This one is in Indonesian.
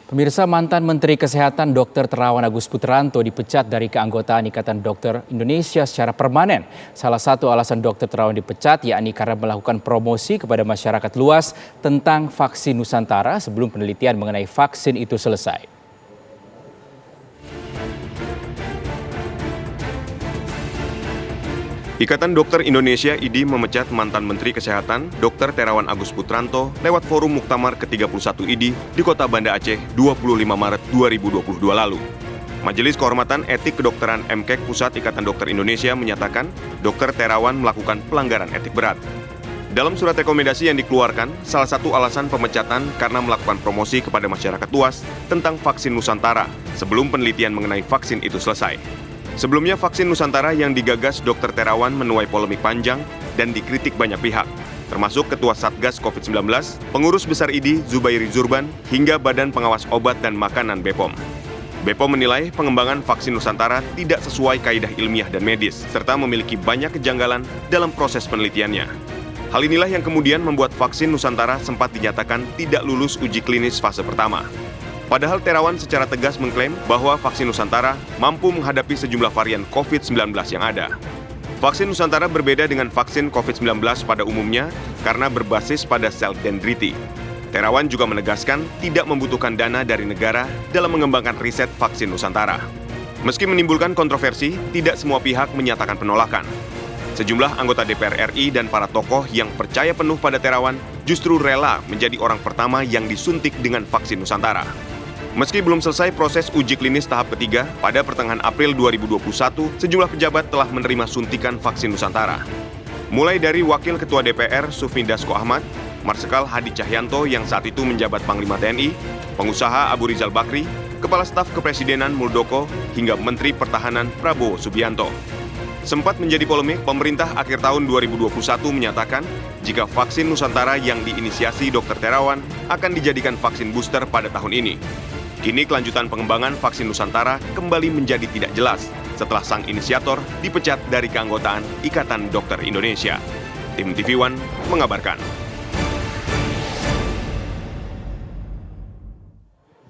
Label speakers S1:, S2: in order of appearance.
S1: Pemirsa, mantan Menteri Kesehatan Dr. Terawan Agus Putranto dipecat dari keanggotaan Ikatan Dokter Indonesia secara permanen. Salah satu alasan Dr. Terawan dipecat yakni karena melakukan promosi kepada masyarakat luas tentang vaksin Nusantara sebelum penelitian mengenai vaksin itu selesai.
S2: Ikatan Dokter Indonesia (IDI) memecat mantan Menteri Kesehatan Dr. Terawan Agus Putranto lewat forum Muktamar ke-31 IDI di Kota Banda Aceh 25 Maret 2022 lalu. Majelis Kehormatan Etik Kedokteran MKEK Pusat Ikatan Dokter Indonesia menyatakan Dr. Terawan melakukan pelanggaran etik berat. Dalam surat rekomendasi yang dikeluarkan, salah satu alasan pemecatan karena melakukan promosi kepada masyarakat luas tentang vaksin Nusantara sebelum penelitian mengenai vaksin itu selesai. Sebelumnya, vaksin Nusantara yang digagas Dr. Terawan menuai polemik panjang dan dikritik banyak pihak, termasuk Ketua Satgas COVID-19, Pengurus Besar IDI Zubairi Zurban, hingga Badan Pengawas Obat dan Makanan BPOM. BPOM menilai pengembangan vaksin Nusantara tidak sesuai kaidah ilmiah dan medis, serta memiliki banyak kejanggalan dalam proses penelitiannya. Hal inilah yang kemudian membuat vaksin Nusantara sempat dinyatakan tidak lulus uji klinis fase pertama. Padahal Terawan secara tegas mengklaim bahwa vaksin Nusantara mampu menghadapi sejumlah varian COVID-19 yang ada. Vaksin Nusantara berbeda dengan vaksin COVID-19 pada umumnya karena berbasis pada sel dendriti. Terawan juga menegaskan tidak membutuhkan dana dari negara dalam mengembangkan riset vaksin Nusantara. Meski menimbulkan kontroversi, tidak semua pihak menyatakan penolakan. Sejumlah anggota DPR RI dan para tokoh yang percaya penuh pada Terawan justru rela menjadi orang pertama yang disuntik dengan vaksin Nusantara. Meski belum selesai proses uji klinis tahap ketiga, pada pertengahan April 2021, sejumlah pejabat telah menerima suntikan vaksin Nusantara. Mulai dari Wakil Ketua DPR Sufmi Dasko Ahmad, Marsikal Hadi Cahyanto yang saat itu menjabat Panglima TNI, pengusaha Abu Rizal Bakri, Kepala Staf Kepresidenan Muldoko, hingga Menteri Pertahanan Prabowo Subianto. Sempat menjadi polemik, pemerintah akhir tahun 2021 menyatakan jika vaksin Nusantara yang diinisiasi Dr. Terawan akan dijadikan vaksin booster pada tahun ini. Kini kelanjutan pengembangan vaksin Nusantara kembali menjadi tidak jelas setelah sang inisiator dipecat dari keanggotaan Ikatan Dokter Indonesia. Tim TV One mengabarkan.